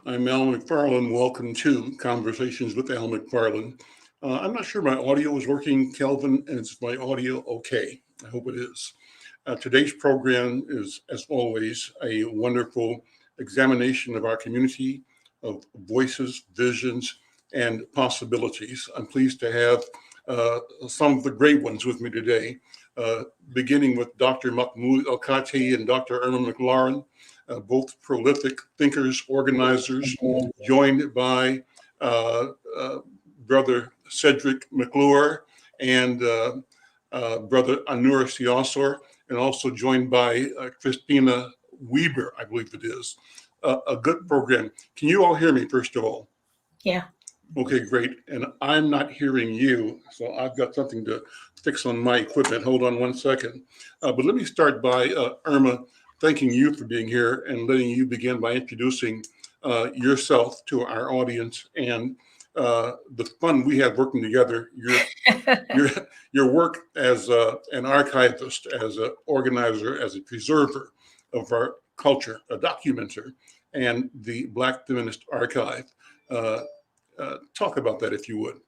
I'm Al McFarlane. Welcome to Conversations with Al McFarlane. I'm not sure my audio is working, Kelvin, and is my audio okay? I hope it is. Today's program is, as always, a wonderful examination of our community of voices, visions, and possibilities. I'm pleased to have some of the great ones with me today, beginning with Dr. Mahmoud El-Kati and Dr. Irma McLaurin, both prolific thinkers, organizers, joined by uh, uh, Brother Cedric McClure and Brother Anur Siasor, and also joined by Christina Weber, I believe it is. A good program. Can you all hear me, first of all? Yeah. Okay, great. And I'm not hearing you, so I've got something to fix on my equipment. Hold on one second. But let me start by Irma, thanking you for being here and letting you begin by introducing yourself to our audience and the fun we have working together. Your work as an archivist, as an organizer, as a preserver of our culture, a documenter, and the Black Feminist Archive. Uh, Talk about that if you would.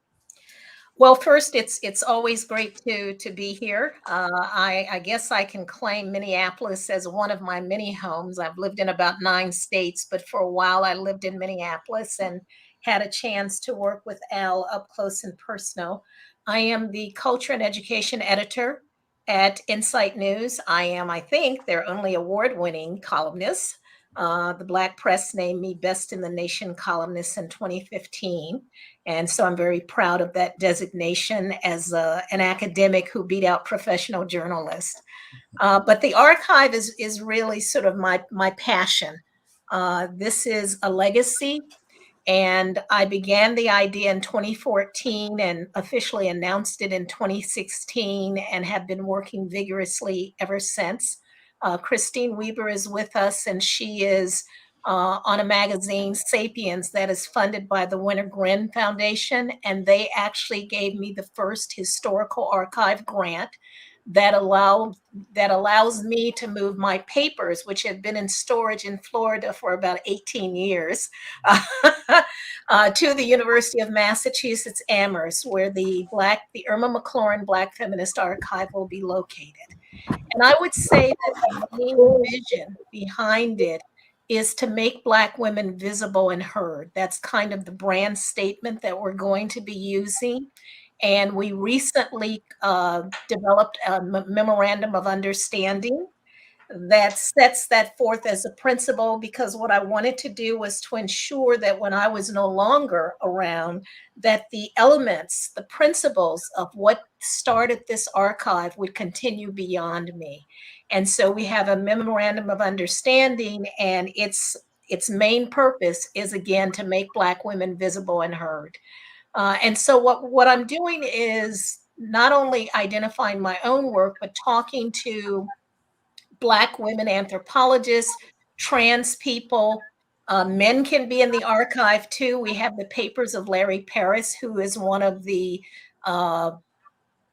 Well, first, it's always great to be here. I guess I can claim Minneapolis as one of my many homes. I've lived in about 9 states, but for a while I lived in Minneapolis and had a chance to work with Al up close and personal. I am the culture and education editor at Insight News. I am, I think, their only award-winning columnist. The Black Press named me Best in the Nation columnist in 2015. And so I'm very proud of that designation as an academic who beat out professional journalists. But the archive is really sort of my passion. This is a legacy. And I began the idea in 2014 and officially announced it in 2016 and have been working vigorously ever since. Christine Weber is with us, and she is on a magazine, Sapiens, that is funded by the Winter Grin Foundation. And they actually gave me the first historical archive grant that allows me to move my papers, which have been in storage in Florida for about 18 years, to the University of Massachusetts Amherst, where the Irma McLaurin Black Feminist Archive will be located. And I would say that the main vision behind it is to make Black women visible and heard. That's kind of the brand statement that we're going to be using. And we recently developed a memorandum of understanding that sets that forth as a principle, because what I wanted to do was to ensure that when I was no longer around, that the elements, the principles of what started this archive would continue beyond me. And so we have a memorandum of understanding, and its main purpose is, again, to make Black women visible and heard. And so what I'm doing is not only identifying my own work, but talking to Black women anthropologists, trans people. Men can be in the archive too. We have the papers of Larry Paris, who is one of the uh,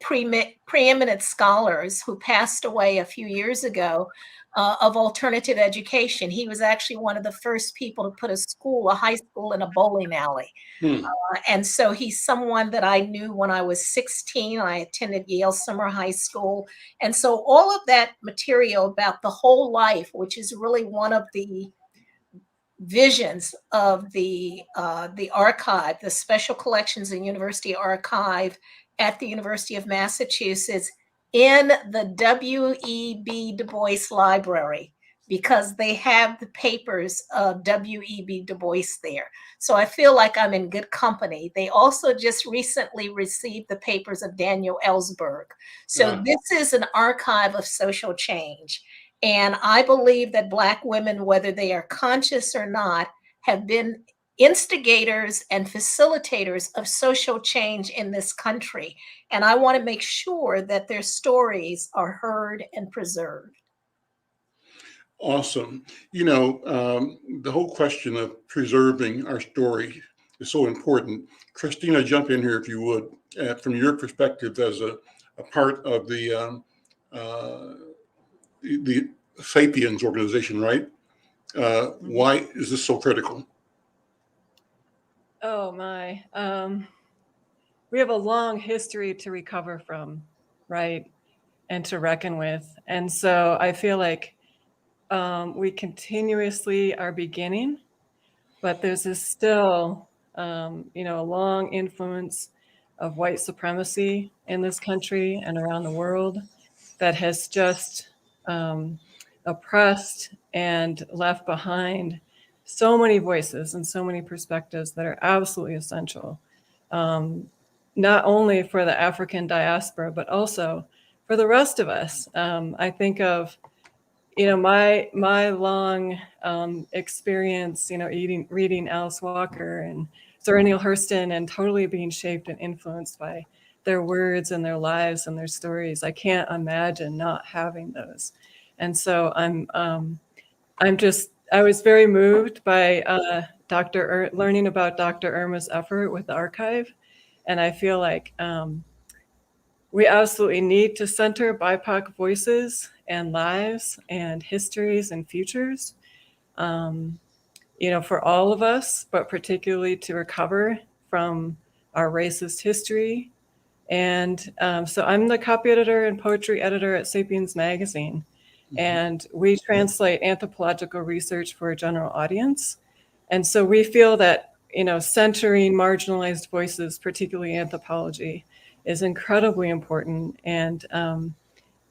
preeminent scholars who passed away a few years ago, of alternative education. He was actually one of the first people to put a high school in a bowling alley. Hmm. And so he's someone that I knew when I was 16. I attended Yale Summer High School. And so all of that material about the whole life, which is really one of the visions of the archive, the Special Collections and University Archive at the University of Massachusetts, in the W.E.B. Du Bois Library, because they have the papers of W.E.B. Du Bois there. So I feel like I'm in good company. They also just recently received the papers of Daniel Ellsberg. So this is an archive of social change. And I believe that Black women, whether they are conscious or not, have been instigators and facilitators of social change in this country. And I want to make sure that their stories are heard and preserved. Awesome. The whole question of preserving our story is so important. Christina, jump in here if you would, from your perspective as a part of the Sapiens organization, right? Why is this so critical? Oh my. We have a long history to recover from, right? And to reckon with. And so I feel like we continuously are beginning, but there's this still, a long influence of white supremacy in this country and around the world that has just oppressed and left behind so many voices and so many perspectives that are absolutely essential, not only for the African diaspora, but also for the rest of us. I think of, my long experience, reading Alice Walker and Zora Neale Hurston, and totally being shaped and influenced by their words and their lives and their stories. I can't imagine not having those. And so I was very moved by learning about Dr. Irma's effort with the archive. And I feel like we absolutely need to center BIPOC voices and lives and histories and futures, for all of us, but particularly to recover from our racist history. And so I'm the copy editor and poetry editor at Sapiens Magazine. And we translate anthropological research for a general audience. And so we feel that, centering marginalized voices, particularly anthropology, is incredibly important and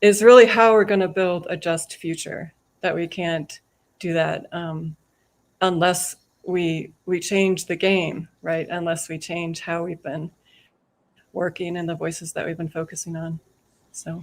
is really how we're going to build a just future. That we can't do that unless we change the game, right? Unless we change how we've been working and the voices that we've been focusing on. So,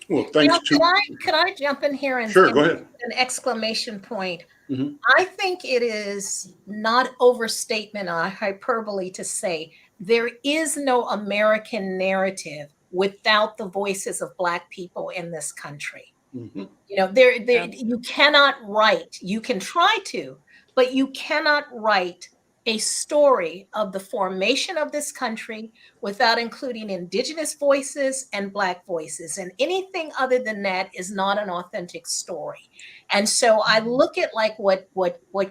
Well, thanks to. Could I jump in here and, Sure, go ahead. an exclamation point? Mm-hmm. I think it is not overstatement or hyperbole to say there is no American narrative without the voices of Black people in this country. Mm-hmm. You cannot write, you can try to, but you cannot write a story of the formation of this country without including Indigenous voices and Black voices. And anything other than that is not an authentic story. And so I look at like what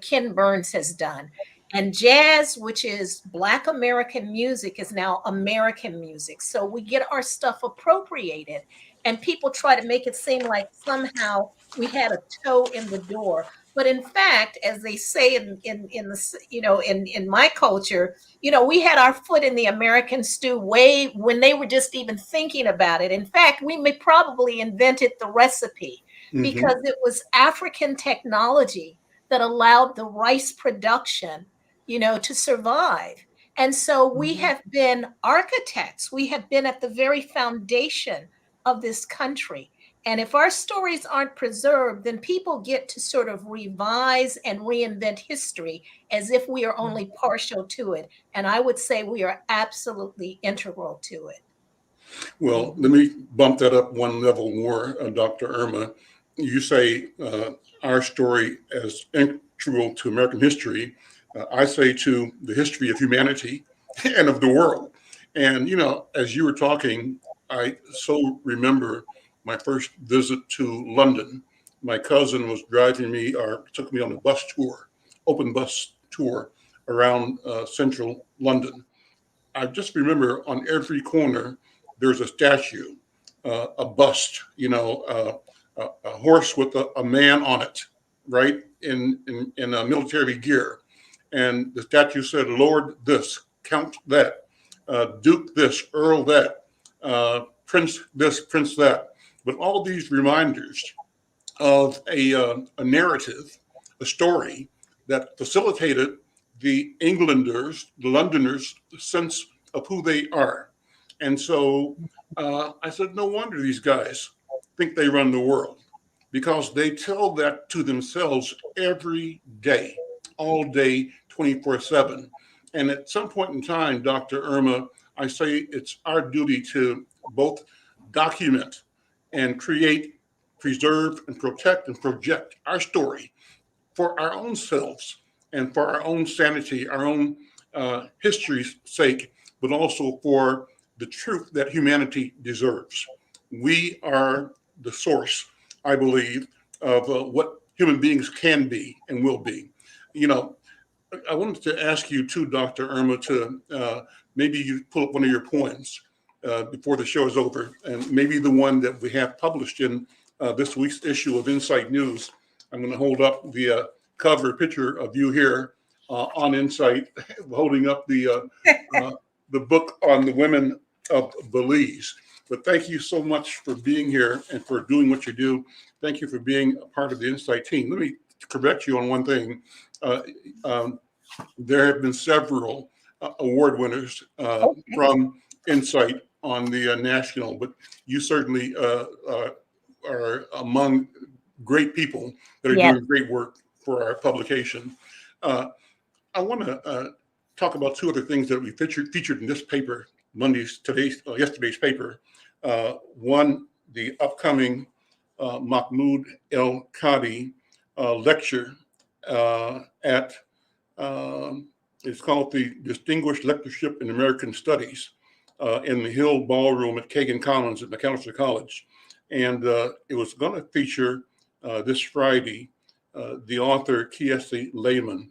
Ken Burns has done. And jazz, which is Black American music, is now American music. So we get our stuff appropriated, and people try to make it seem like somehow we had a toe in the door. But in fact, as they say in the in my culture, we had our foot in the American stew way when they were just even thinking about it. In fact, we may probably invented the recipe because it was African technology that allowed the rice production, to survive. And so we have been architects. We have been at the very foundation of this country. And if our stories aren't preserved, then people get to sort of revise and reinvent history as if we are only partial to it. And I would say we are absolutely integral to it. Well, let me bump that up one level more, Dr. Irma. You say our story as integral to American history. I say to the history of humanity and of the world. And, as you were talking, I so remember my first visit to London. My cousin was driving me or took me on a bus tour, open bus tour around central London. I just remember on every corner, there's a statue, a bust, a horse with a man on it, right, in military gear. And the statue said, Lord this, Count that, Duke this, Earl that, Prince this, Prince that. But all these reminders of a narrative, a story that facilitated the Englanders, the Londoners' sense of who they are. And so I said, no wonder these guys think they run the world, because they tell that to themselves every day, all day, 24/7. And at some point in time, Dr. Irma, I say it's our duty to both document and create, preserve, and protect and project our story for our own selves and for our own sanity, our own history's sake, but also for the truth that humanity deserves. We are the source, I believe, of what human beings can be and will be. You know, I wanted to ask you too, Dr. Irma, to maybe you pull up one of your poems before the show is over, and maybe the one that we have published in this week's issue of Insight News. I'm going to hold up the cover picture of you here on Insight, holding up the book on the women of Belize. But thank you so much for being here and for doing what you do. Thank you for being a part of the Insight team. Let me correct you on one thing. There have been several award winners from Insight on the national, but you certainly are among great people that are doing great work for our publication. I want to talk about two other things that we featured in this paper, yesterday's paper. One, the upcoming Mahmoud El Qadi lecture at it's called the Distinguished Lectureship in American Studies in the Hill Ballroom at Kagan Commons at McAllister College. And it was going to feature this Friday the author Kiese Lehman.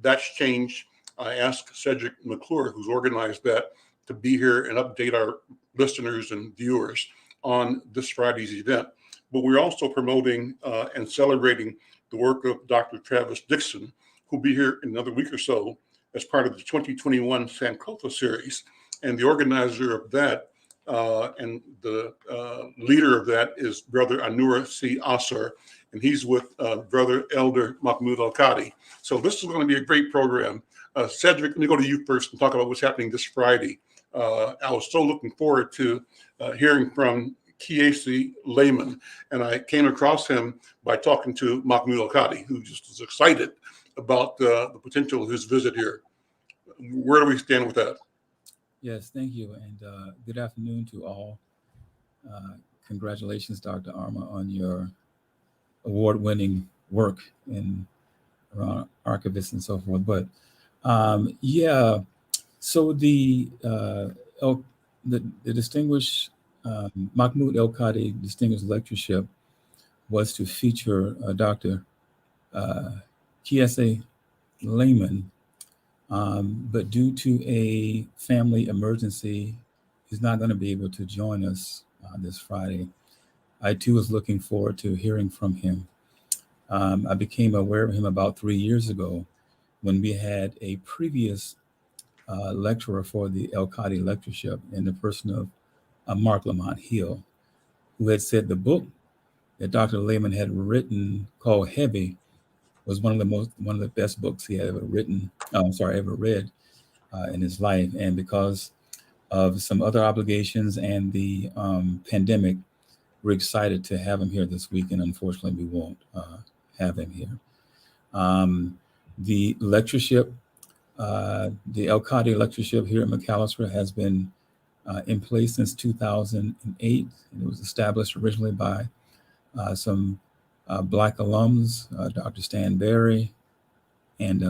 That's changed. I asked Cedric McClure, who's organized that, to be here and update our listeners and viewers on this Friday's event. But we're also promoting and celebrating the work of Dr. Travis Dixon, who'll be here in another week or so as part of the 2021 Sankofa series. And the organizer of that and the leader of that is Brother Anura C. Asar, and he's with Brother Elder Mahmoud El Qadi. So this is going to be a great program. Cedric, let me go to you first and talk about what's happening this Friday. I was so looking forward to hearing from Kiese Lehman, and I came across him by talking to Mahmoud El Qadi, who just was excited about the potential of his visit here. Where do we stand with that? Yes, thank you, and good afternoon to all. Congratulations, Dr. Arma, on your award-winning work in around archivists and so forth. But so the distinguished Mahmoud El Qadi Distinguished Lectureship was to feature Dr. Kiese Lehman, but due to a family emergency, he's not going to be able to join us this Friday. I too was looking forward to hearing from him. I became aware of him about 3 years ago when we had a previous lecturer for the El Qadi Lectureship in the person of Mark Lamont Hill, who had said the book that Dr. Lehman had written called Heavy was one of the best books he had ever read in his life. And because of some other obligations and the pandemic, we're excited to have him here this week, and unfortunately we won't have him here. The lectureship, the El Qadi Lectureship here at McAllister has been in place since 2008. And it was established originally by some Black alums, Dr. Stan Berry and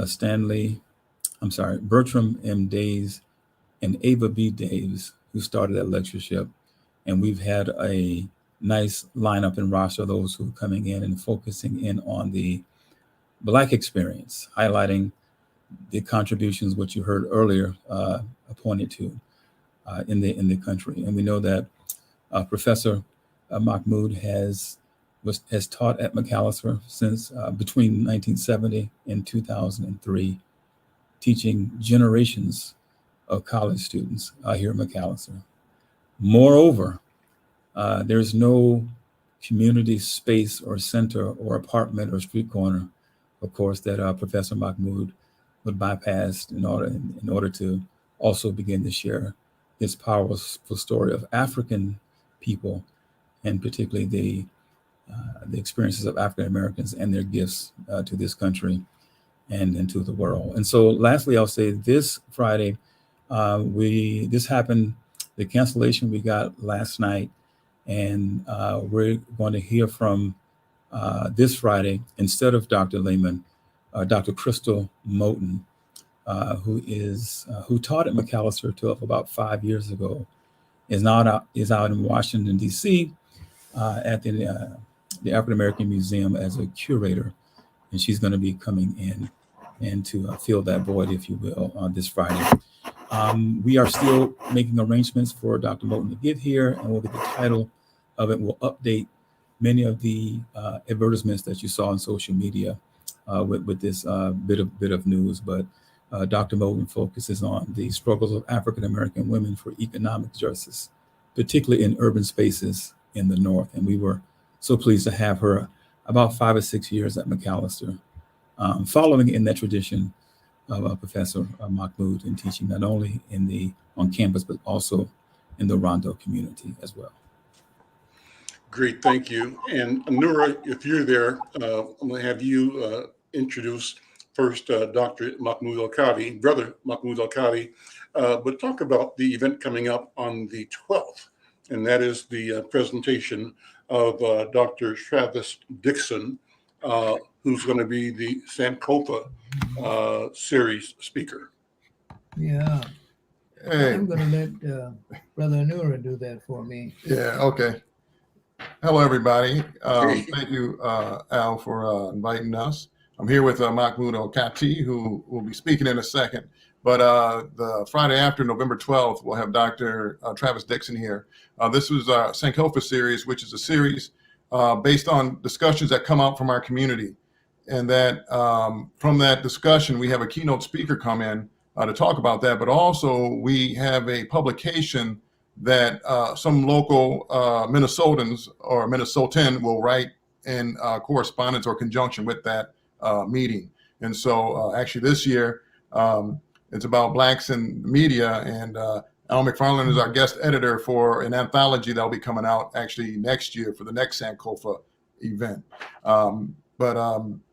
Bertram M. Days and Ava B. Daves, who started that lectureship. And we've had a nice lineup and roster of those who are coming in and focusing in on the Black experience, highlighting the contributions, which you heard earlier, pointed to in the country. And we know that Professor Mahmoud has taught at McAllister since between 1970 and 2003, teaching generations of college students here at McAllister. Moreover, there's no community space or center or apartment or street corner, of course, that Professor Mahmoud would bypass in order to also begin to share his powerful story of African people, and particularly the experiences of African Americans and their gifts to this country and to the world. And so lastly, I'll say this Friday, this happened, the cancellation we got last night, and we're going to hear from this Friday, instead of Dr. Lehman, Dr. Crystal Moten, who taught at McAllister till about 5 years ago, is out in Washington, D.C. At the African American Museum as a curator, and she's going to be coming in and to fill that void, if you will, on this Friday. We are still making arrangements for Dr. Moulton to get here, and we'll get the title of it. We'll update many of the advertisements that you saw on social media with this bit of news. But Dr. Moulton focuses on the struggles of African American women for economic justice, particularly in urban spaces in the North. And we were so pleased to have her about 5 or 6 years at Macalester, following in that tradition of Professor Mahmoud in teaching not only on campus, but also in the Rondo community as well. Great, thank you. And Nura, if you're there, I'm going to have you introduce first Dr. Mahmoud Al-Qadi, Brother Mahmoud Al-Qadi, but talk about the event coming up on the 12th, and that is the presentation of Dr. Travis Dixon, who's going to be the Sankofa series speaker. Yeah, Hey, I'm going to let Brother Nura do that for me. yeah, okay. Hello, everybody. Hey. Thank you, Al, for inviting us. I'm here with Mahmoud Al-Qadi, who will be speaking in a second. But the Friday after, November 12th, we'll have Dr. Travis Dixon here. This was our Sankofa series, which is a series based on discussions that come out from our community. And that from that discussion, we have a keynote speaker come in to talk about that. But also, we have a publication that some local Minnesotans or Minnesotan will write in correspondence or conjunction with that meeting. And so actually this year, it's about Blacks in media, and Al McFarlane is our guest editor for an anthology that'll be coming out actually next year for the next Sankofa event.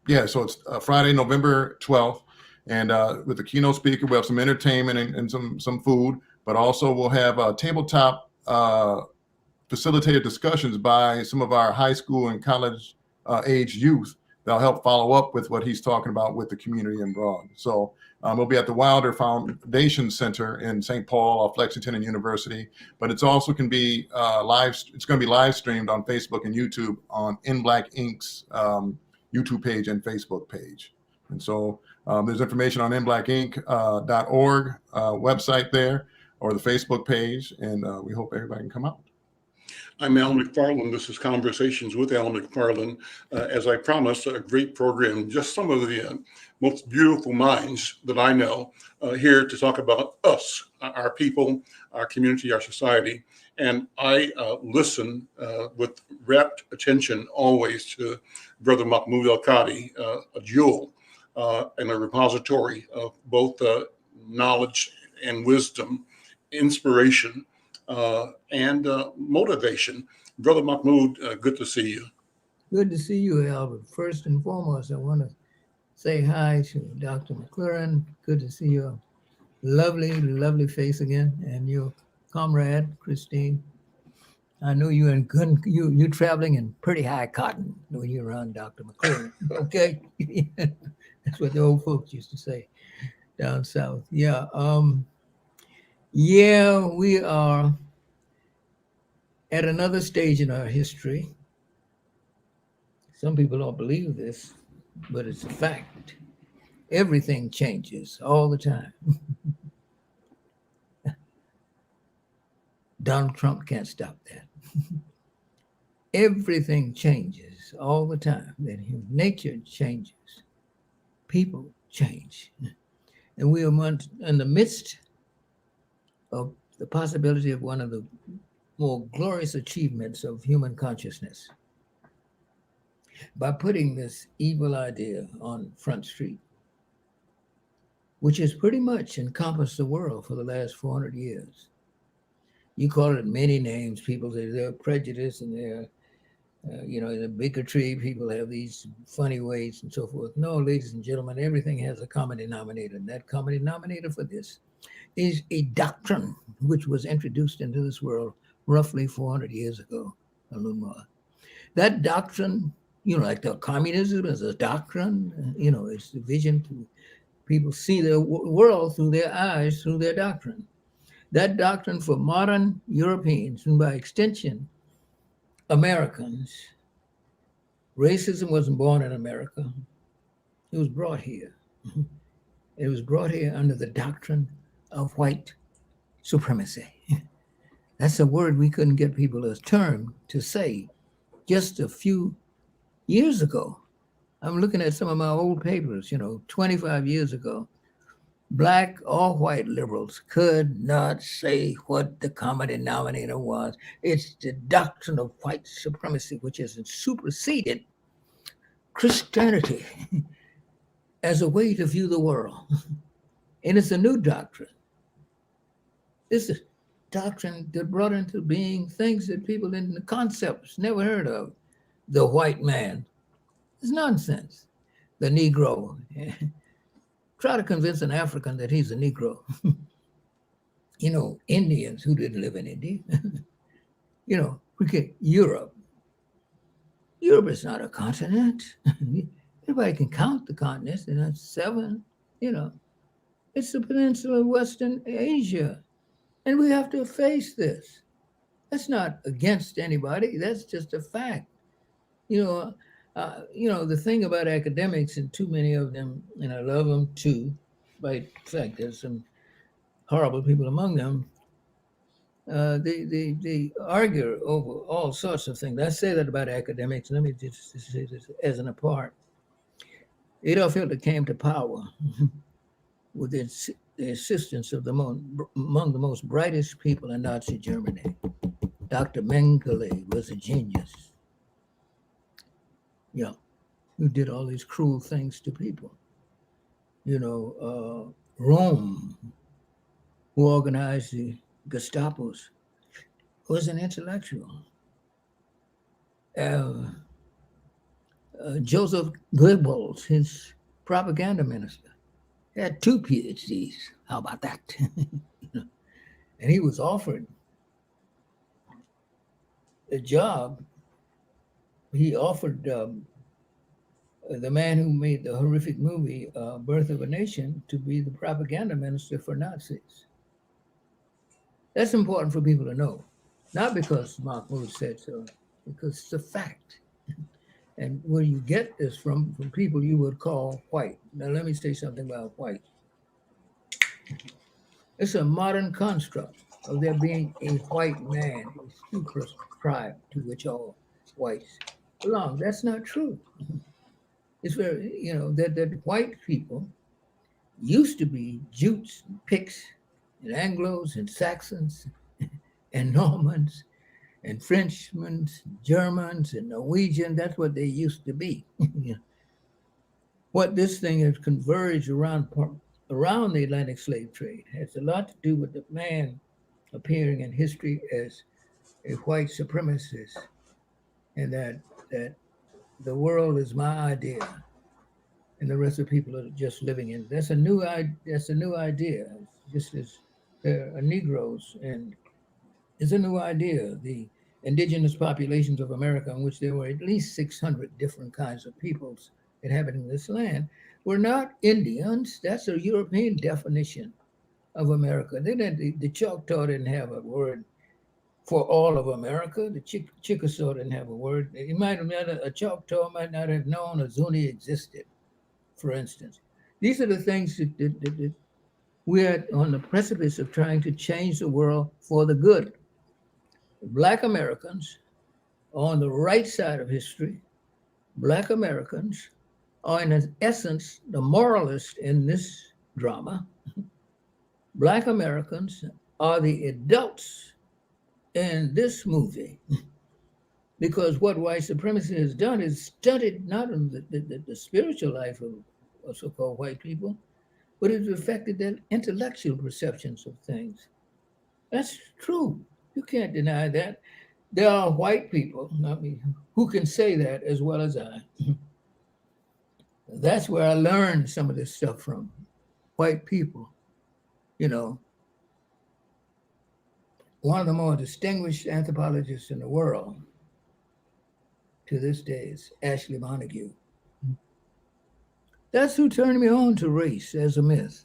Yeah, so it's Friday, November 12th, and with the keynote speaker, we'll have some entertainment and some food, but also we'll have tabletop facilitated discussions by some of our high school and college age youth that'll help follow up with what he's talking about with the community and broad. So we'll be at the Wilder Foundation Center in St. Paul off Lexington and University, but it's also can be it's going to be live streamed on Facebook and YouTube on In Black Inc.'s YouTube page and Facebook page. And so there's information on inblackinc.org website there, or the Facebook page, and we hope everybody can come out. I'm Al McFarlane. This is Conversations with Al McFarlane. As I promised, a great program, just some of the most beautiful minds that I know here to talk about us, our people, our community, our society. And I listen with rapt attention always to Brother Mahmoud Al-Qadi, a jewel and a repository of both knowledge and wisdom, inspiration, and motivation. Brother Mahmoud, good to see you. Good to see you, Albert. First and foremost, I want to say hi to Dr. McLaren. Good to see your lovely, lovely face again, and your comrade, Christine. I know you're traveling in pretty high cotton when you're around Dr. McLaren. Okay, that's what the old folks used to say down south. Yeah, yeah, we are at another stage in our history. Some people don't believe this, but it's a fact. Everything changes all the time. Donald Trump can't stop that. Everything changes all the time. That nature changes, people change, and we are in the midst of the possibility of one of the more glorious achievements of human consciousness by putting this evil idea on Front Street, which has pretty much encompassed the world for the last 400 years. You call it many names. People say they're prejudice and they're, the bigotry. People have these funny ways and so forth. No, ladies and gentlemen, everything has a common denominator. And that common denominator for this is a doctrine which was introduced into this world roughly 400 years ago, a little more. That doctrine, like the communism is a doctrine, it's the vision to people see the world through their eyes, through their doctrine. That doctrine for modern Europeans, and by extension, Americans, racism wasn't born in America. It was brought here. It was brought here under the doctrine of white supremacy. That's a word we couldn't get people a term to say just a few years ago. I'm looking at some of my old papers, 25 years ago. Black or white liberals could not say what the common denominator was. It's the doctrine of white supremacy, which has superseded Christianity as a way to view the world. And it's a new doctrine. It's a doctrine that brought into being things that people in the concepts never heard of. The white man. It's nonsense. The Negro. Try to convince an African that he's a Negro. Indians who didn't live in India. Europe. Europe is not a continent. Everybody can count the continents, and that's 7. It's the peninsula of Western Asia. And we have to face this. That's not against anybody. That's just a fact. The thing about academics, and too many of them, and I love them too, by the fact there's some horrible people among them, they argue over all sorts of things. I say that about academics. Let me just say this as an apart. Adolf Hitler came to power with the assistance of among the most brightest people in Nazi Germany. Dr. Mengele was a genius. Who did all these cruel things to people. Rome, who organized the Gestapos, was an intellectual. Joseph Goebbels, his propaganda minister, had 2 PhDs. How about that? And he was offered a job. He offered the man who made the horrific movie Birth of a Nation to be the propaganda minister for Nazis. That's important for people to know. Not because Mahmoud said so, because it's a fact. And where you get this from people you would call white. Now let me say something about white. It's a modern construct of there being a white man, a super tribe to which all whites belong. That's not true. It's very, that white people used to be Jutes, and Picts, and Anglos, and Saxons, and Normans, and Frenchmen, Germans, and Norwegians. That's what they used to be. What this thing has converged around the Atlantic slave trade has a lot to do with the man appearing in history as a white supremacist, and that the world is my idea, and the rest of the people are just living in. That's a new idea. Just as there are Negroes, and it's a new idea. The indigenous populations of America, in which there were at least 600 different kinds of peoples inhabiting this land, were not Indians. That's a European definition of America. The Choctaw didn't have a word for all of America. The Chickasaw didn't have a word. A Choctaw might not have known a Zuni existed, for instance. These are the things that we're on the precipice of trying to change the world for the good. Black Americans are on the right side of history. Black Americans are, in essence, the moralists in this drama. Black Americans are the adults in this movie, because what white supremacy has done is stunted not only the spiritual life of so-called white people, but it's affected their intellectual perceptions of things. That's true. You can't deny that. There are white people, not me, who can say that as well as I. That's where I learned some of this stuff from. White people. One of the more distinguished anthropologists in the world to this day is Ashley Montague. That's who turned me on to race as a myth,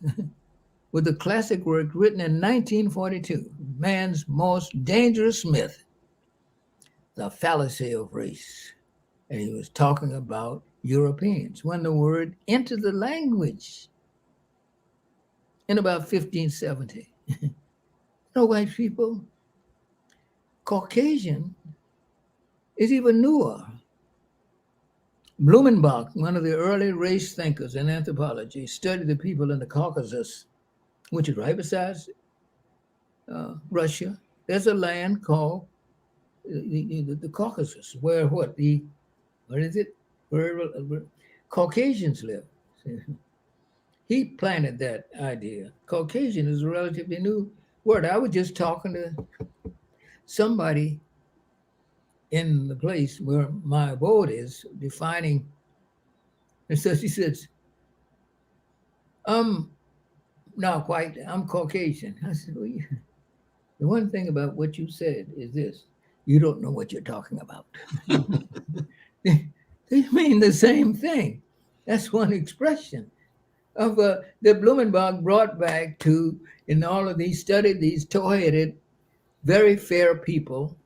with a classic work written in 1942, Man's Most Dangerous Myth, The Fallacy of Race. And he was talking about Europeans when the word entered the language in about 1570. No, white people, Caucasian is even newer. Blumenbach, one of the early race thinkers in anthropology, studied the people in the Caucasus, which is right beside Russia. There's a land called the Caucasus, where what is it? Where Caucasians live. He planted that idea. Caucasian is a relatively new word. I was just talking to somebody in the place where my abode is, defining. And so she says, not quite, I'm Caucasian. I said, well, the one thing about what you said is this: you don't know what you're talking about. They mean the same thing. That's one expression of that Blumenbach brought back to, in all of these, studied these tow-headed, very fair people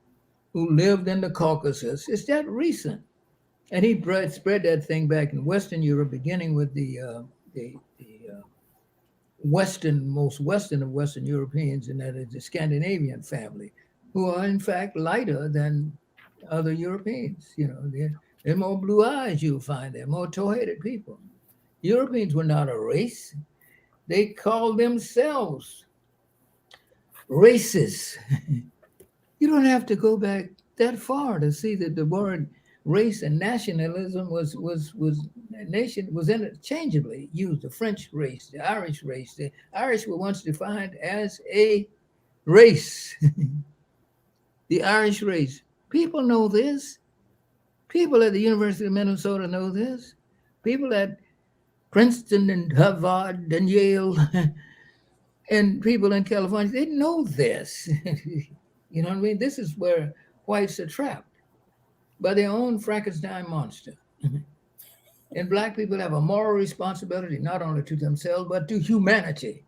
who lived in the Caucasus. It's that recent. And he spread that thing back in Western Europe, beginning with the most Western of Western Europeans, and that is the Scandinavian family, who are in fact lighter than other Europeans. You know, they're more blue eyes, you'll find. They're more tow-headed people. Europeans were not a race. They called themselves races. You don't have to go back that far to see that the word race and nationalism was interchangeably used. The French race, the Irish race. The Irish were once defined as a race. The Irish race. People know this. People at the University of Minnesota know this. People at Princeton and Harvard and Yale and people in California, they know this. You know what I mean? This is where whites are trapped by their own Frankenstein monster. And Black people have a moral responsibility, not only to themselves, but to humanity.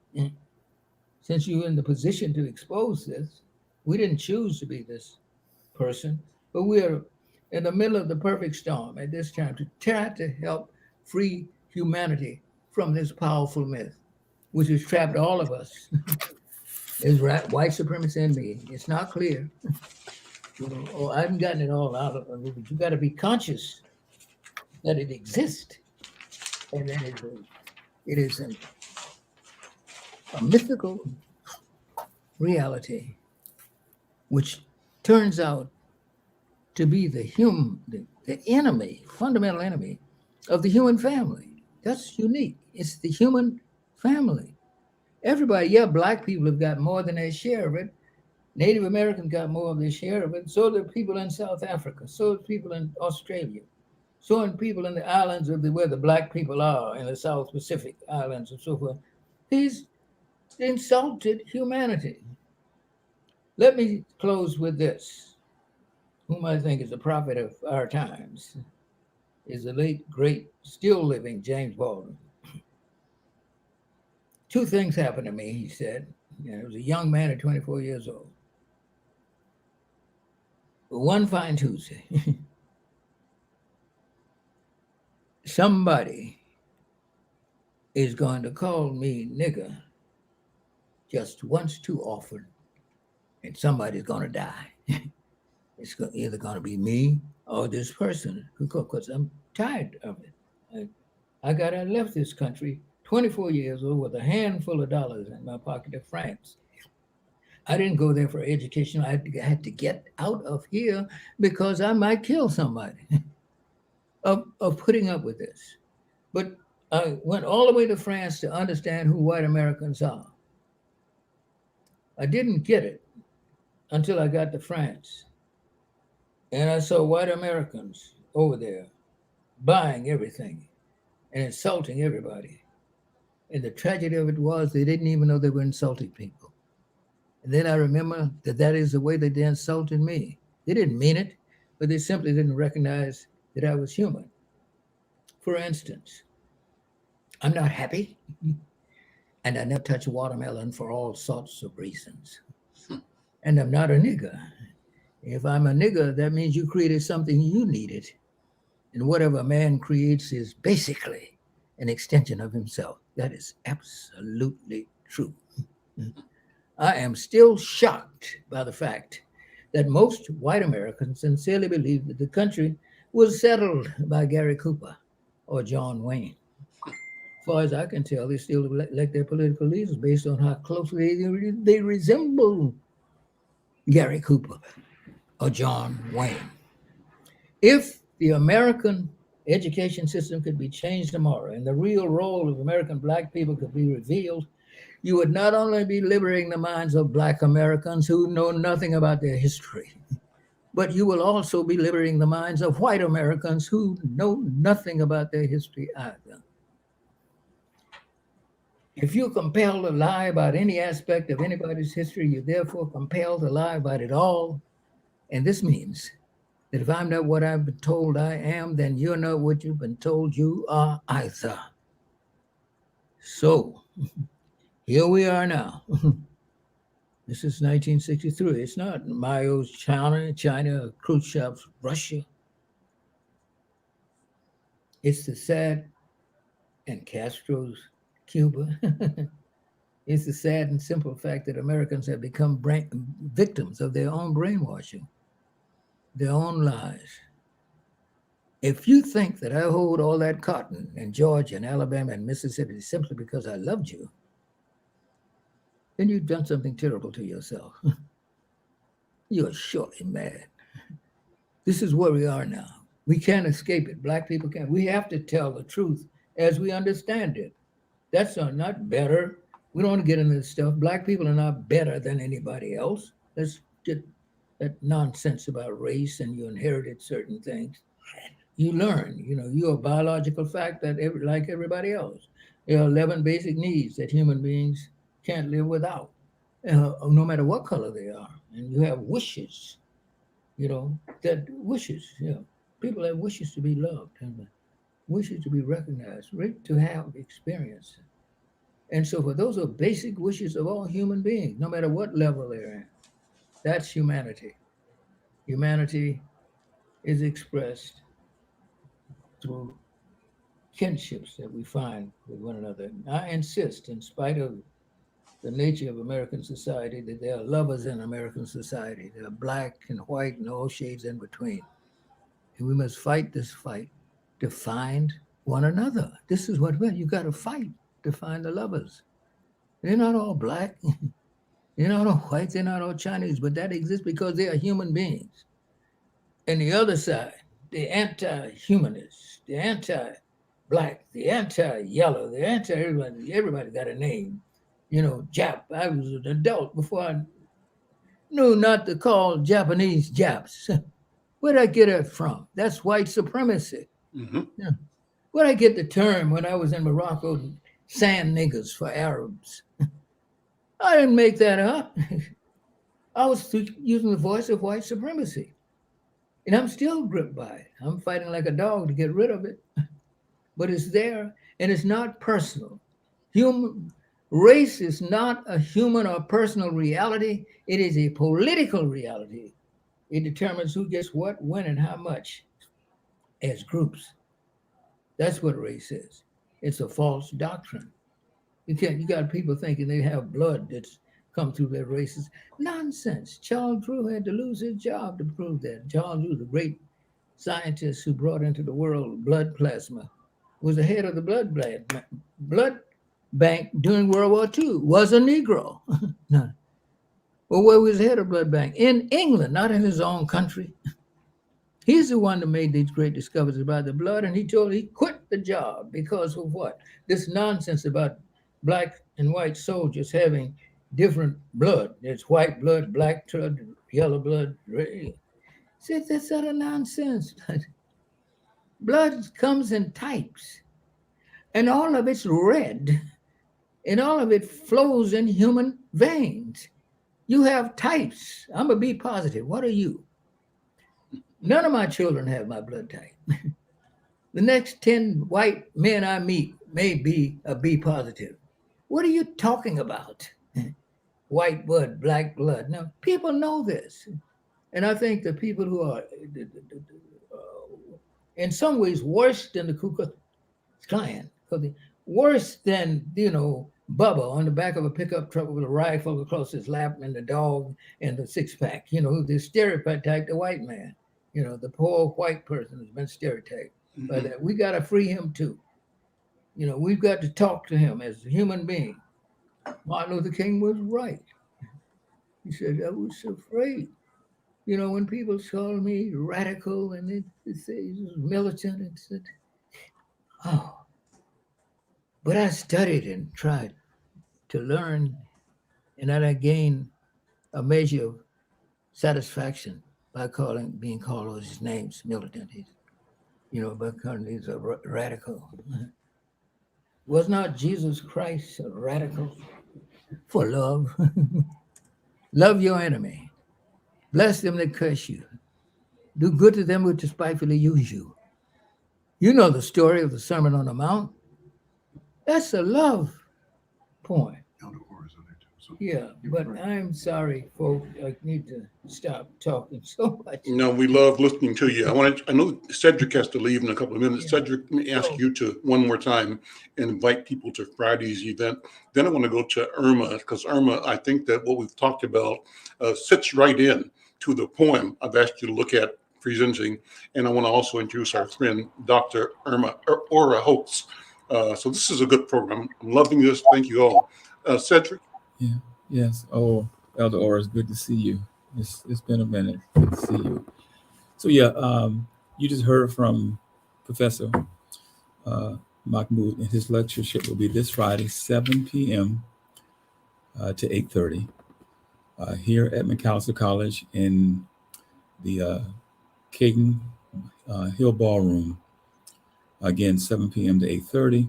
Since you're in the position to expose this, we didn't choose to be this person, but we are in the middle of the perfect storm at this time to try to help free humanity from this powerful myth, which has trapped all of us. Is white supremacy in me. It's not clear. You know, I haven't gotten it all out of it, but you got to be conscious that it exists, and that it is a mythical reality, which turns out to be the enemy, fundamental enemy of the human family. That's unique. It's the human family. Everybody, yeah, Black people have got more than their share of it. Native Americans got more of their share of it. So do people in South Africa. So do people in Australia. So do people in the islands where the Black people are, in the South Pacific Islands and so forth. He's insulted humanity. Let me close with this. Whom I think is a prophet of our times is the late, great, still living James Baldwin. Two things happened to me, he said. I was a young man at 24 years old. But one fine Tuesday, somebody is going to call me nigger just once too often, and somebody's going to die. It's either going to be me or this person, because I'm tired of it. I left this country 24 years old with a handful of dollars in my pocket of francs. I didn't go there for education. I had to get out of here because I might kill somebody of putting up with this. But I went all the way to France to understand who white Americans are. I didn't get it until I got to France. And I saw white Americans over there buying everything and insulting everybody. And the tragedy of it was they didn't even know they were insulting people. And then I remember that is the way that they insulted me. They didn't mean it, but they simply didn't recognize that I was human. For instance, I'm not happy, and I never touch a watermelon for all sorts of reasons. And I'm not a nigger. If I'm a nigger, that means you created something you needed. And whatever a man creates is basically an extension of himself. That is absolutely true. I am still shocked by the fact that most white Americans sincerely believe that the country was settled by Gary Cooper or John Wayne. As far as I can tell, they still elect their political leaders based on how closely they resemble Gary Cooper or John Wayne. If the American education system could be changed tomorrow and the real role of American Black people could be revealed, you would not only be liberating the minds of Black Americans who know nothing about their history, but you will also be liberating the minds of white Americans who know nothing about their history either. If you're compelled to lie about any aspect of anybody's history, you're therefore compelled to lie about it all. And this means that if I'm not what I've been told I am, then you're not what you've been told you are either. So here we are now. This is 1963. It's not Mao's China, Khrushchev's Russia. It's the sad and Castro's Cuba. It's the sad and simple fact that Americans have become victims of their own brainwashing, their own lies. If you think that I hold all that cotton in Georgia and Alabama and Mississippi simply because I loved you, then you've done something terrible to yourself. You're surely mad. This is where we are now. We can't escape it. Black people can't. We have to tell the truth as we understand it. That's not better. We don't want to get into this stuff. Black people are not better than anybody else. Let's get that nonsense about race and you inherited certain things. You learn, you're a biological fact that like everybody else. There are 11 basic needs that human beings can't live without, no matter what color they are. And you have wishes, that wishes, people have wishes to be loved and wishes to be recognized, to have experience. And so for those are basic wishes of all human beings, no matter what level they're in. That's humanity. Humanity is expressed through kinships that we find with one another. I insist, in spite of the nature of American society, that there are lovers in American society. There are black and white and all shades in between. And we must fight this fight to find one another. This is what you got to fight to find the lovers. They're not all black. They're not all white. They're not all Chinese, but that exists because they are human beings. And the other side, the anti-humanists, the anti-black, the anti-yellow, the everybody got a name. Jap. I was an adult before I knew not to call Japanese Japs. Where'd I get it from? That's white supremacy. Mm-hmm. Yeah. Where'd I get the term when I was in Morocco, sand niggers for Arabs? I didn't make that up. I was using the voice of white supremacy. And I'm still gripped by it. I'm fighting like a dog to get rid of it. But it's there, and it's not personal. Race is not a human or personal reality. It is a political reality. It determines who gets what, when, and how much as groups. That's what race is. It's a false doctrine. You got people thinking they have blood that's come through their races. Nonsense. Charles Drew had to lose his job to prove that. Charles Drew, the great scientist who brought into the world blood plasma, was the head of the blood bank during World War II, was a Negro. No. Well, where was the head of blood bank? In England, not in his own country. He's the one that made these great discoveries about the blood, and he quit the job because of what? This nonsense about black and white soldiers having different blood. There's white blood, black blood, yellow blood, red. See, that's utter nonsense. Blood comes in types, and all of it's red, and all of it flows in human veins. You have types. I'm a B positive. What are you? None of my children have my blood type. The next 10 white men I meet may be a B positive. What are you talking about? White blood, black blood. Now, people know this. And I think the people who are in some ways worse than the Ku Klux Klan, worse than, Bubba on the back of a pickup truck with a rifle across his lap and the dog and the six-pack, the stereotype, the white man, the poor white person has been stereotyped by that. We got to free him too. We've got to talk to him as a human being. Martin Luther King was right. He said, I was afraid. When people call me radical and they say militant, it said, oh. But I studied and tried to learn, and then I gained a measure of satisfaction by being called all these names, militant, by calling these a radical. Was not Jesus Christ a radical for love? Love your enemy. Bless them that curse you. Do good to them who despitefully use you. You know the story of the Sermon on the Mount. That's a love poem. Yeah, but I'm sorry, folks. I need to stop talking so much. No, we love listening to you. I know Cedric has to leave in a couple of minutes. Yeah. Cedric, let me ask you to one more time and invite people to Friday's event. Then I want to go to Irma, because Irma, I think that what we've talked about sits right in to the poem I've asked you to look at presenting. And I want to also introduce our friend, Dr. Ora Holtz. So this is a good program. I'm loving this. Thank you all. Cedric? Yeah. Yes. Oh, Elder Ora, it's good to see you. It's been a minute. Good to see you. So yeah, you just heard from Professor Mahmoud, and his lectureship will be this Friday, 7 p.m. To 8:30 here at McAllister College in the Caden Hill Ballroom. Again, 7 p.m. to 8:30.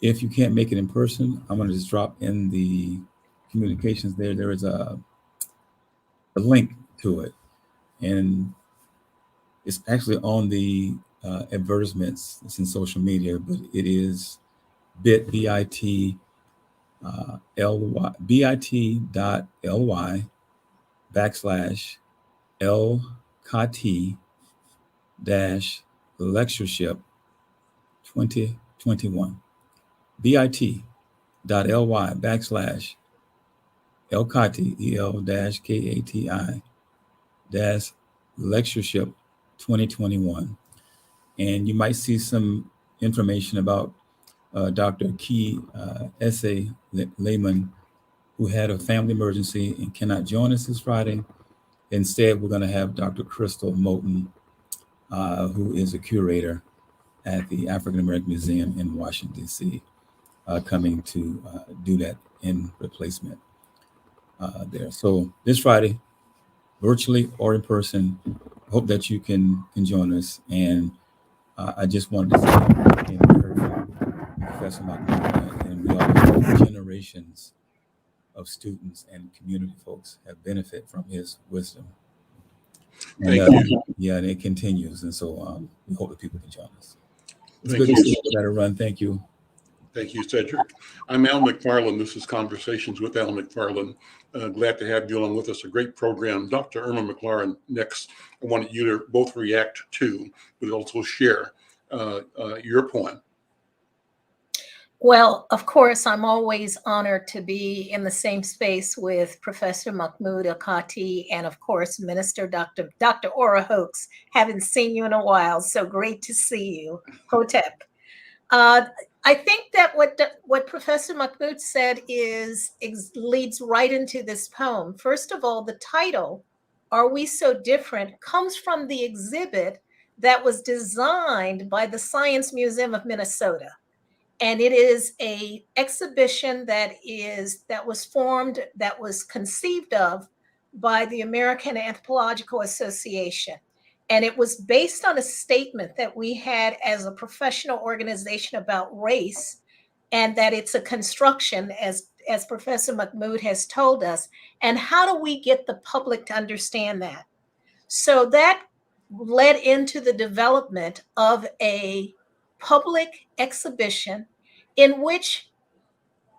If you can't make it in person, I'm going to just drop in the communications there. There is a link to it, and it's actually on the advertisements. It's in social media, but it is bit.ly bit.ly /LKT-lectureship 2021. bit.ly /LKATI lectureship 2021. And you might see some information about Dr. Key S.A. Lehman, who had a family emergency and cannot join us this Friday. Instead, we're going to have Dr. Crystal Moulton, who is a curator at the African American Museum in Washington, D.C., coming to do that in replacement there. So this Friday, virtually or in person, hope that you can join us. And I just wanted to say, Professor Mahmoud, and we all, generations of students and community folks have benefited from his wisdom. And, Thank you. Yeah, and it continues. And so we hope that people can join us. It's Thank good to you. see you. Got to run. Thank you. Thank you, Cedric. I'm Al McFarlane. This is Conversations with Al McFarlane. Glad to have you along with us. A great program. Dr. Irma McLaurin, next, I wanted you to both react to, but also share your poem. Well, of course, I'm always honored to be in the same space with Professor Mahmoud Akati and, of course, Minister Dr. Ora Holtz. Haven't seen you in a while, so great to see you. Hotep. I think that what Professor Mahmoud said leads right into this poem. First of all, the title, Are We So Different?, comes from the exhibit that was designed by the Science Museum of Minnesota. And it is an exhibition that was conceived of by the American Anthropological Association. And it was based on a statement that we had as a professional organization about race, and that it's a construction, as Professor Mahmoud has told us. And how do we get the public to understand that? So that led into the development of a public exhibition in which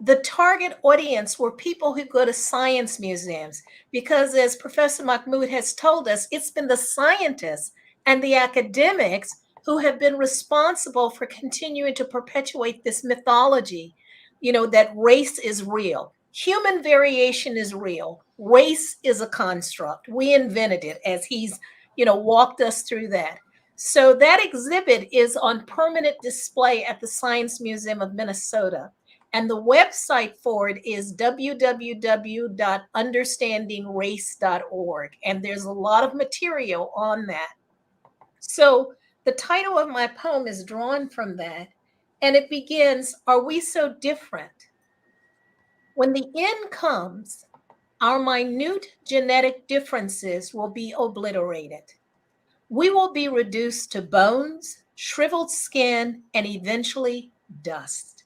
the target audience were people who go to science museums, because as Professor Mahmoud has told us, it's been the scientists and the academics who have been responsible for continuing to perpetuate this mythology, that race is real. Human variation is real. Race is a construct. We invented it, as he's, walked us through that. So that exhibit is on permanent display at the Science Museum of Minnesota. And the website for it is www.understandingrace.org. And there's a lot of material on that. So the title of my poem is drawn from that. And it begins, "Are we so different? When the end comes, our minute genetic differences will be obliterated. We will be reduced to bones, shriveled skin, and eventually dust,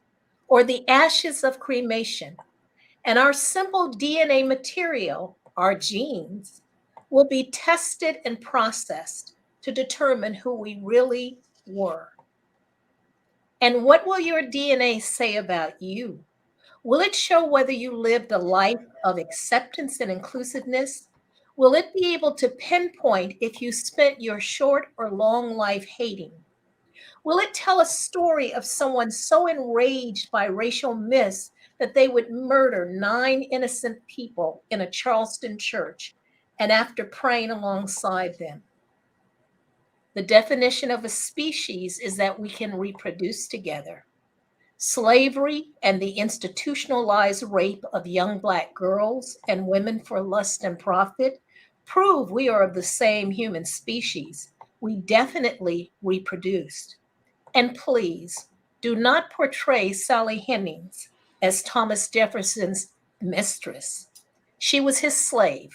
or the ashes of cremation. And our simple DNA material, our genes, will be tested and processed to determine who we really were. And what will your DNA say about you? Will it show whether you lived a life of acceptance and inclusiveness? Will it be able to pinpoint if you spent your short or long life hating? Will it tell a story of someone so enraged by racial myths that they would murder 9 innocent people in a Charleston church and after praying alongside them? The definition of a species is that we can reproduce together. Slavery and the institutionalized rape of young Black girls and women for lust and profit prove we are of the same human species. We definitely reproduced. And please, do not portray Sally Hemings as Thomas Jefferson's mistress. She was his slave,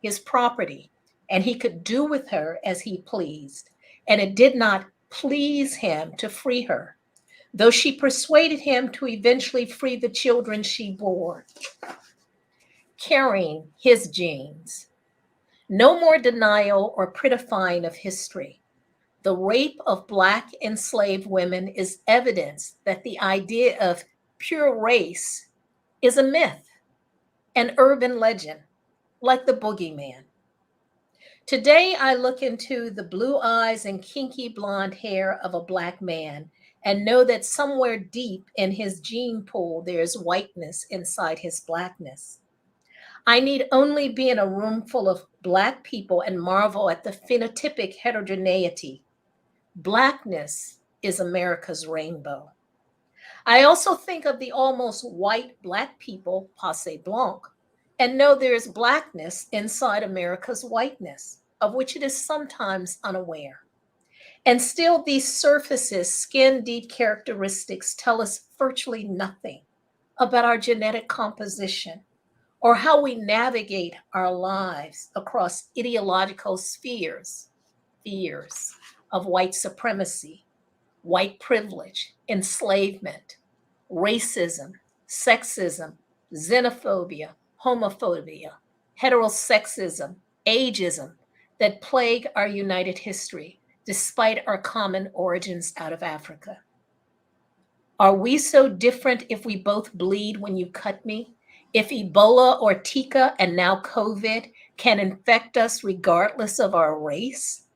his property, and he could do with her as he pleased. And it did not please him to free her, though she persuaded him to eventually free the children she bore, carrying his genes. No more denial or prettifying of history. The rape of Black enslaved women is evidence that the idea of pure race is a myth, an urban legend, like the boogeyman. Today, I look into the blue eyes and kinky blonde hair of a Black man and know that somewhere deep in his gene pool, there's whiteness inside his Blackness. I need only be in a room full of Black people and marvel at the phenotypic heterogeneity. Blackness is America's rainbow. I also think of the almost white Black people, passé blanc, and know there is Blackness inside America's whiteness, of which it is sometimes unaware. And still, these surfaces, skin deep characteristics tell us virtually nothing about our genetic composition or how we navigate our lives across ideological spheres, fears of white supremacy, white privilege, enslavement, racism, sexism, xenophobia, homophobia, heterosexism, ageism that plague our united history despite our common origins out of Africa. Are we so different if we both bleed when you cut me? If Ebola or Tika and now COVID can infect us regardless of our race?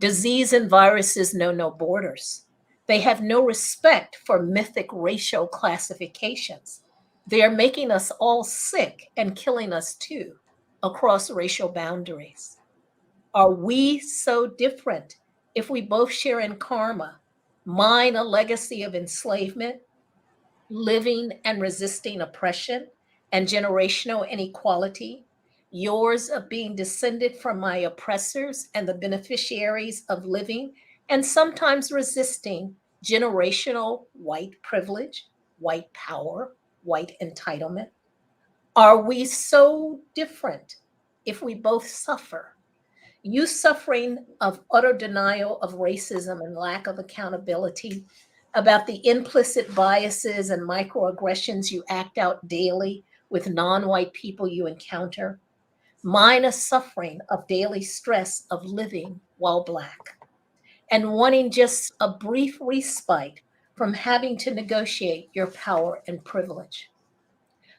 Disease and viruses know no borders. They have no respect for mythic racial classifications. They are making us all sick and killing us too across racial boundaries. Are we so different if we both share in karma, mine a legacy of enslavement, living and resisting oppression and generational inequality, yours of being descended from my oppressors and the beneficiaries of living and sometimes resisting generational white privilege, white power, white entitlement? Are we so different if we both suffer? You suffering of utter denial of racism and lack of accountability, about the implicit biases and microaggressions you act out daily with non-white people you encounter. Mine a suffering of daily stress of living while Black and wanting just a brief respite from having to negotiate your power and privilege.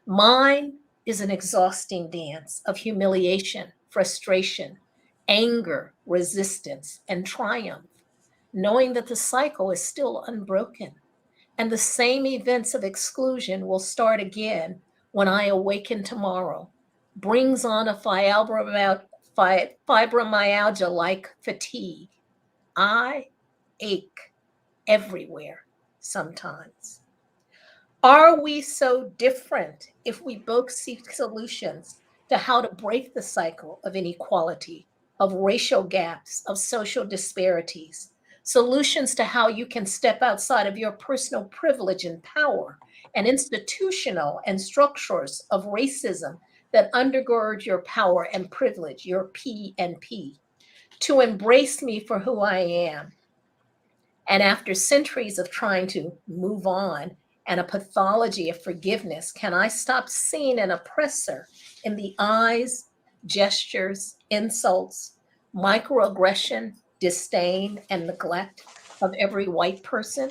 Mine is an exhausting dance of humiliation, frustration, anger, resistance, and triumph. knowing that the cycle is still unbroken, and the same events of exclusion will start again when I awaken tomorrow, brings on a fibromyalgia-like fatigue. I ache everywhere sometimes. Are we so different if we both seek solutions to how to break the cycle of inequality, of racial gaps, of social disparities? Solutions to how you can step outside of your personal privilege and power and institutional and structures of racism that undergird your power and privilege, your P and P, to embrace me for who I am. And after centuries of trying to move on and a pathology of forgiveness, can I stop seeing an oppressor in the eyes, gestures, insults, microaggression, disdain, and neglect of every white person?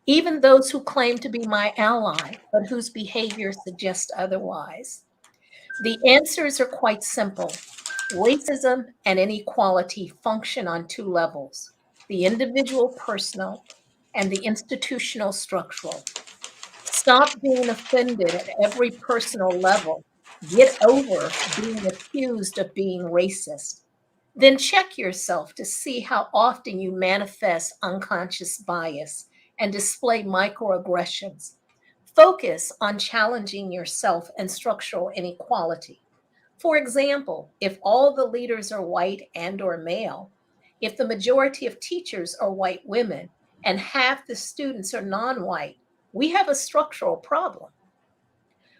Even those who claim to be my ally, but whose behavior suggests otherwise. The answers are quite simple. Racism and inequality function on two levels: the individual personal and the institutional structural. Stop being offended at every personal level. Get over being accused of being racist. Then check yourself to see how often you manifest unconscious bias and display microaggressions. Focus on challenging yourself and structural inequality. For example, if all the leaders are white and or male, if the majority of teachers are white women and half the students are non-white, we have a structural problem.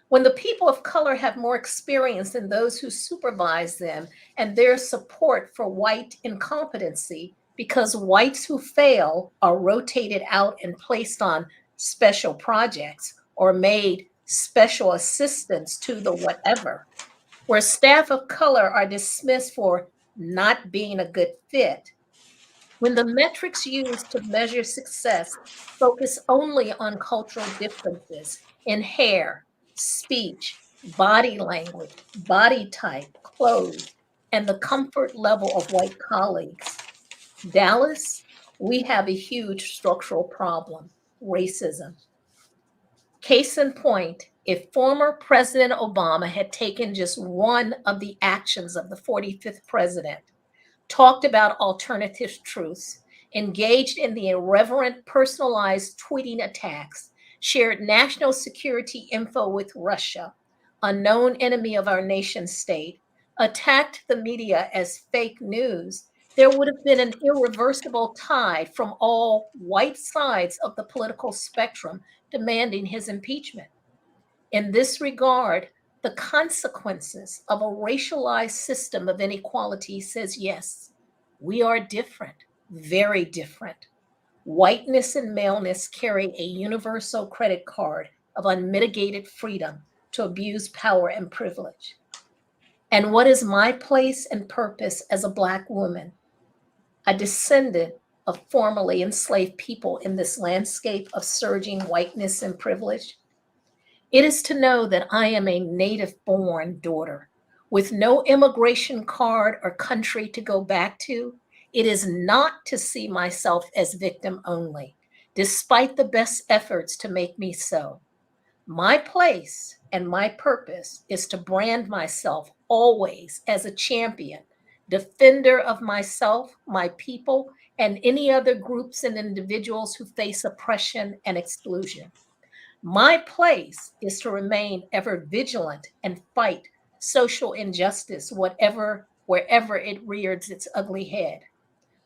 When the people of color have more experience than those who supervise them and their support for white incompetency, because whites who fail are rotated out and placed on special projects or made special assistants to the whatever, where staff of color are dismissed for not being a good fit, when the metrics used to measure success focus only on cultural differences in hair, speech, body language, body type, clothes, and the comfort level of white colleagues, Dallas, we have a huge structural problem: racism. Case in point, if former President Obama had taken just one of the actions of the 45th president, talked about alternative truths, engaged in the irreverent personalized tweeting attacks, shared national security info with Russia, a known enemy of our nation state, attacked the media as fake news, there would have been an irreversible tide from all white sides of the political spectrum demanding his impeachment. In this regard, the consequences of a racialized system of inequality says yes, we are different, very different. Whiteness and maleness carry a universal credit card of unmitigated freedom to abuse power and privilege. And what is my place and purpose as a Black woman, a descendant of formerly enslaved people in this landscape of surging whiteness and privilege? It is to know that I am a native-born daughter with no immigration card or country to go back to. It is not to see myself as victim only, despite the best efforts to make me so. My place and my purpose is to brand myself always as a champion, defender of myself, my people, and any other groups and individuals who face oppression and exclusion. My place is to remain ever vigilant and fight social injustice, wherever it rears its ugly head.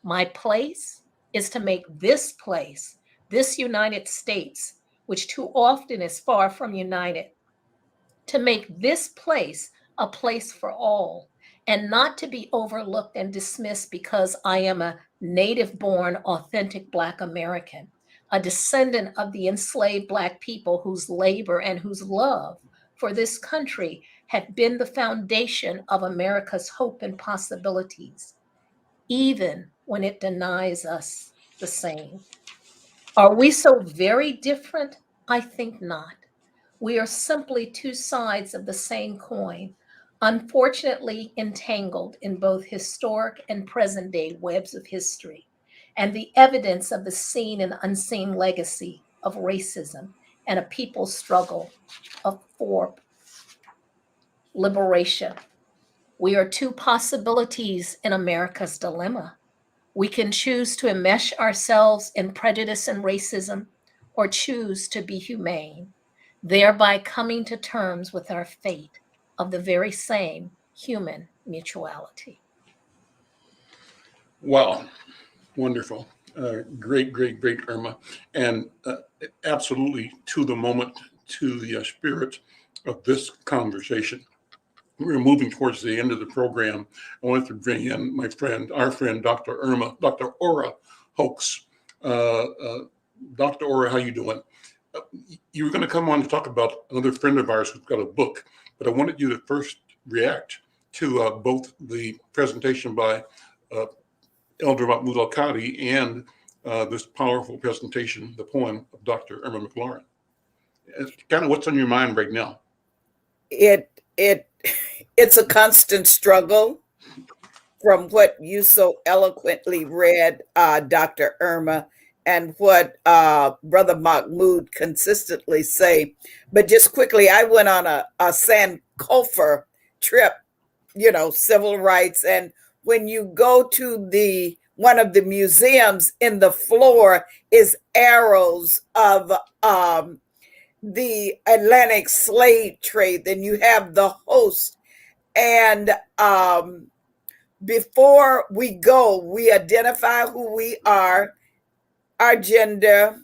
My place is to make this place, this United States, which too often is far from united, to make this place a place for all and not to be overlooked and dismissed because I am a native born, authentic Black American, a descendant of the enslaved Black people whose labor and whose love for this country have been the foundation of America's hope and possibilities, even when it denies us the same. Are we so very different? I think not. We are simply two sides of the same coin, unfortunately entangled in both historic and present day webs of history. and the evidence of the seen and unseen legacy of racism and a people's struggle for liberation. We are two possibilities in America's dilemma. We can choose to enmesh ourselves in prejudice and racism, or choose to be humane, thereby coming to terms with our fate of the very same human mutuality. Wow, wonderful. Great, great, great, Irma. And absolutely to the moment, to the spirit of this conversation. We're moving towards the end of the program. I wanted to bring in our friend, Dr. Ora Hoax. Dr. Ora, how you doing? You were going to come on to talk about another friend of ours who's got a book, but I wanted you to first react to both the presentation by Elder Mahmoud Al-Kadi and this powerful presentation, the poem of Dr. Irma McFarlane. It's kind of what's on your mind right now. It's a constant struggle from what you so eloquently read, Dr. Irma, and what Brother Mahmoud consistently say. But just quickly, I went on a Sankofa trip, civil rights. And when you go to one of the museums, in the floor is arrows of the Atlantic slave trade. Then you have the host. And before we go, we identify who we are, our gender,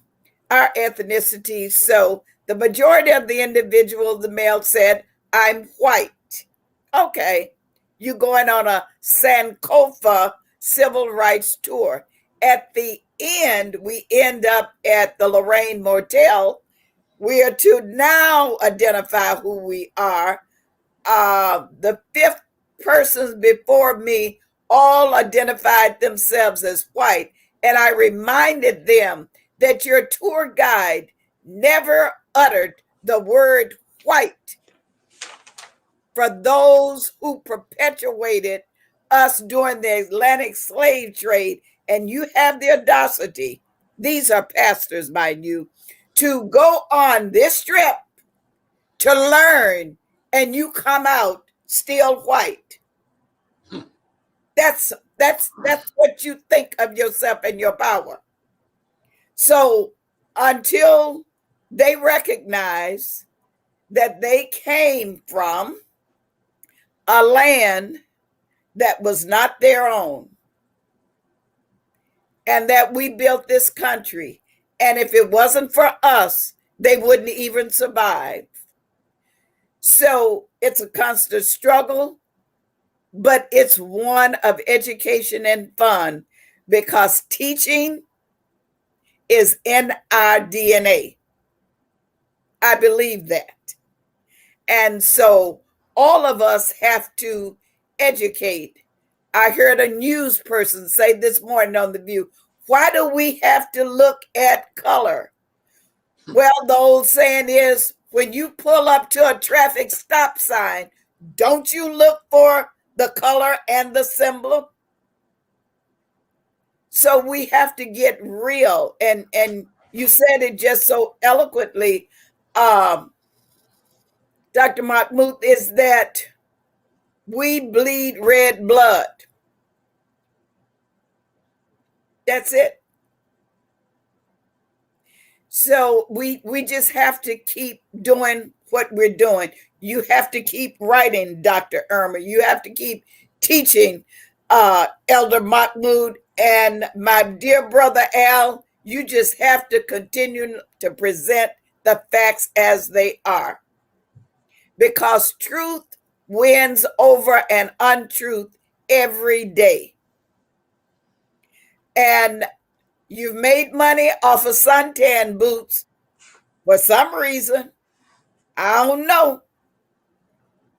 our ethnicity. So the majority of the individuals, the male, said, I'm white. Okay, you're going on a Sankofa civil rights tour. At the end, we end up at the Lorraine Motel. We are to now identify who we are. The fifth persons before me all identified themselves as white. And I reminded them that your tour guide never uttered the word white for those who perpetuated us during the Atlantic slave trade. And you have the audacity, these are pastors, mind you, to go on this trip to learn, and you come out still white. That's what you think of yourself and your power. So until they recognize that they came from a land that was not their own, and that we built this country, and if it wasn't for us, they wouldn't even survive. So it's a constant struggle, but it's one of education and fun, because teaching is in our DNA. I believe that. And so all of us have to educate. I heard a news person say this morning on The View, why do we have to look at color? Well, the old saying is, when you pull up to a traffic stop sign, don't you look for the color and the symbol? So we have to get real. And you said it just so eloquently, Dr. Mahmoud, is that we bleed red blood. That's it. So we just have to keep doing what we're doing. You have to keep writing, Dr. Irma. You have to keep teaching, Elder Mahmoud, and my dear brother Al. You just have to continue to present the facts as they are, because truth wins over an untruth every day. And you've made money off of suntan boots for some reason. I don't know.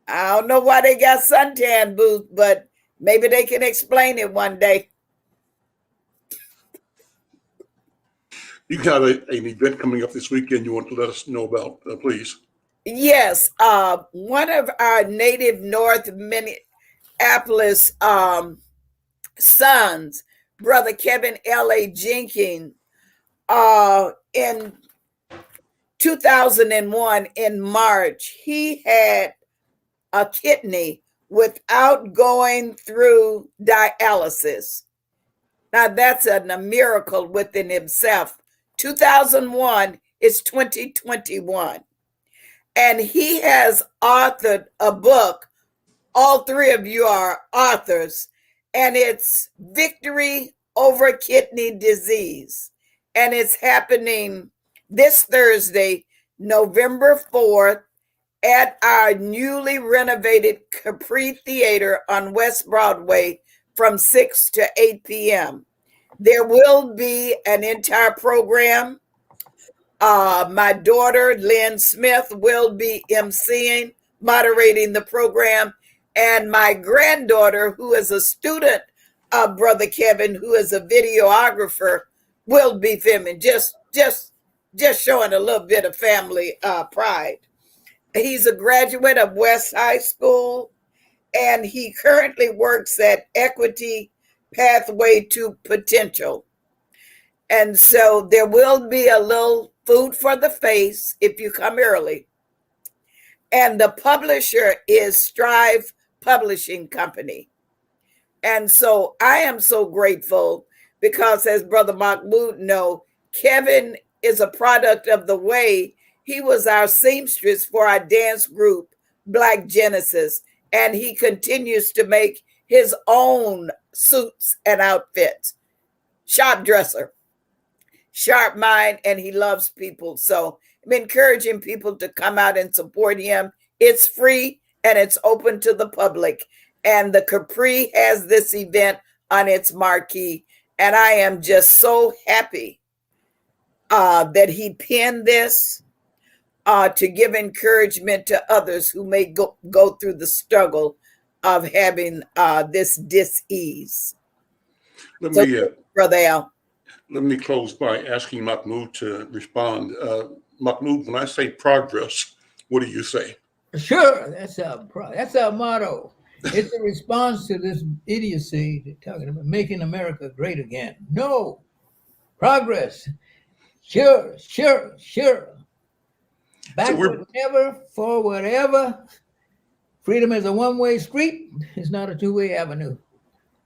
I don't know why they got suntan boots, but maybe they can explain it one day. You got an event coming up this weekend you want to let us know about, please. Yes, one of our native North Minneapolis sons Brother Kevin L.A. Jenkins in 2001 in March. He had a kidney without going through dialysis. Now that's a miracle within himself. 2001 is 2021. And he has authored a book. All three of you are authors, and it's Victory Over Kidney Disease. And it's happening this Thursday, November 4th, at our newly renovated Capri Theater on West Broadway from 6 to 8 p.m. There will be an entire program. My daughter, Lynn Smith, will be emceeing, moderating the program. And my granddaughter, who is a student of Brother Kevin, who is a videographer, will be filming, just showing a little bit of family pride. He's a graduate of West High School, and he currently works at Equity Pathway to Potential. And so there will be a little food for the face if you come early. And the publisher is Strive Publishing Company. And so I am so grateful because, as Brother Mahmoud knows, Kevin is a product of the way. He was our seamstress for our dance group, Black Genesis, and he continues to make his own suits and outfits. Sharp dresser, sharp mind, and he loves people. So I'm encouraging people to come out and support him. It's free and it's open to the public. And the Capri has this event on its marquee. And I am just so happy that he penned this to give encouragement to others who may go through the struggle of having this dis-ease. Brother Al. Let me close by asking Mahmoud to respond. Mahmoud, when I say progress, what do you say? Sure, that's our motto. It's a response to this idiocy they're talking about making America great again. No, progress. Sure. Backward never, forward ever. Freedom is a one-way street. It's not a two-way avenue.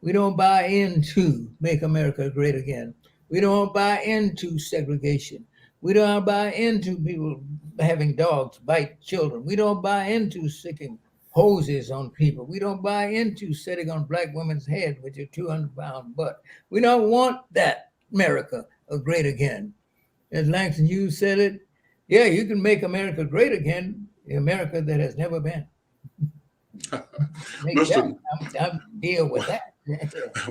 We don't buy into make America great again. We don't buy into segregation. We don't buy into people having dogs bite children. We don't buy into sticking hoses on people. We don't buy into sitting on black women's head with your 200-pound butt. We don't want that America great again. As Langston Hughes said it, yeah, you can make America great again, the America that has never been. Listen, I'm deal with that.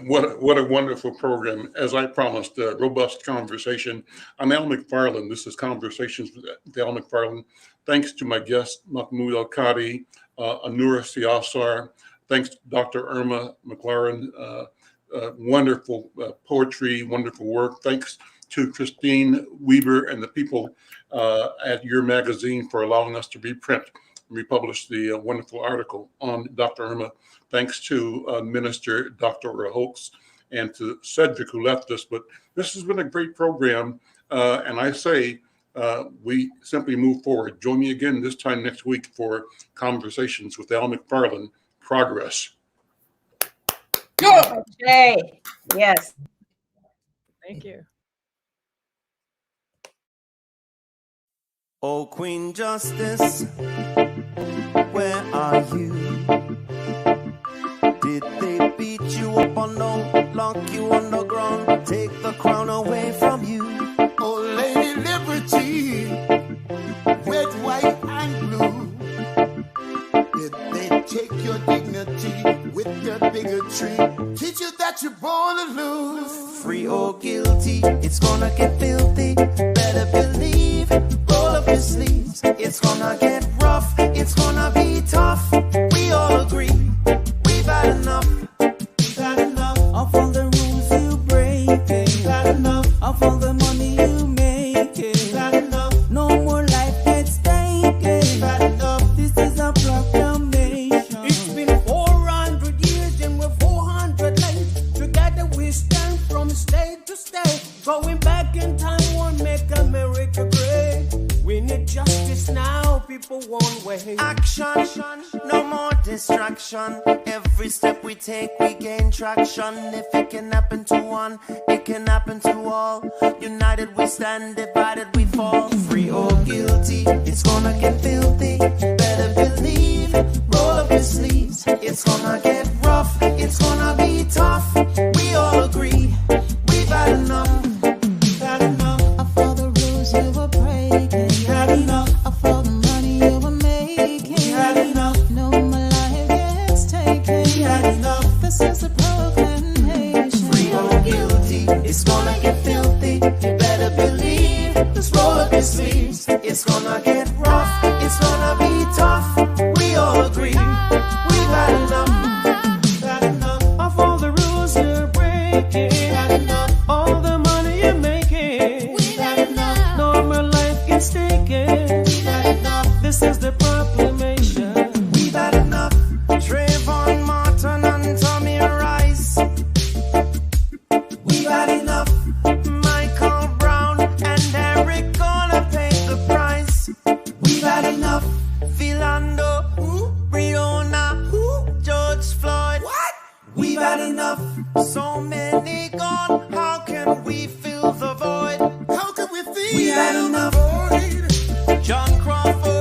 What a wonderful program. As I promised, a robust conversation. I'm Al McFarlane. This is Conversations with Al McFarlane. Thanks to my guest, Mahmoud Al-Qadi, Anura Siasar. Thanks to Dr. Irma McLaren. Wonderful poetry, wonderful work. Thanks to Christine Weber and the people at your magazine for allowing us to reprint and republish the wonderful article on Dr. Irma. Thanks to Minister Dr. Rahokes and to Cedric who left us. But this has been a great program. And I say we simply move forward. Join me again this time next week for Conversations with Al McFarlane. Progress. Good. Okay. Yes. Thank you. Oh, Queen Justice, where are you? Did they beat you up or no? Lock you on the ground, take the crown away from you? Oh, Lady Liberty, red, white, and blue. Did they take your dignity with their bigotry? Teach you that you're born to lose. Free or guilty, it's gonna get filthy. Better believe, roll up your sleeves. It's gonna get rough, it's gonna be tough. We all agree, we've had enough. We've had enough of all the rules you break. We've had enough of all the money you make. We've had enough. No more life gets taken. We've had enough. This is a proclamation. It's been 400 years and we're 400 late. Together we stand from people one way. Action, no more distraction. Every step we take, we gain traction. If it can happen to one, it can happen to all. United we stand, divided we fall. Free or guilty, it's gonna get filthy. Better believe, roll up your sleeves. It's gonna get rough, it's gonna be tough. We all agree, we've had enough. Had enough of all the rules you were breaking. Had enough of all the money you were making. Had enough, no more life gets taken. Had enough, this is a proclamation. Free or guilty, it's gonna get filthy. You better believe, just roll up your sleeves. It's gonna get rough, it's gonna be tough. We all agree, we've had enough. Had enough of all the rules you're breaking. Had enough, all the money you're making. Had enough, no more life gets taken. Had enough, this is the proclamation. We've had enough. Trayvon Martin and Tommy Rice. We've had enough. Michael Brown and Eric gonna pay the price. We've had enough. Philando, Breonna, George Floyd. What? We've had enough. So many gone. How can we fill the void? How can we fill? We've had enough. John Crawford.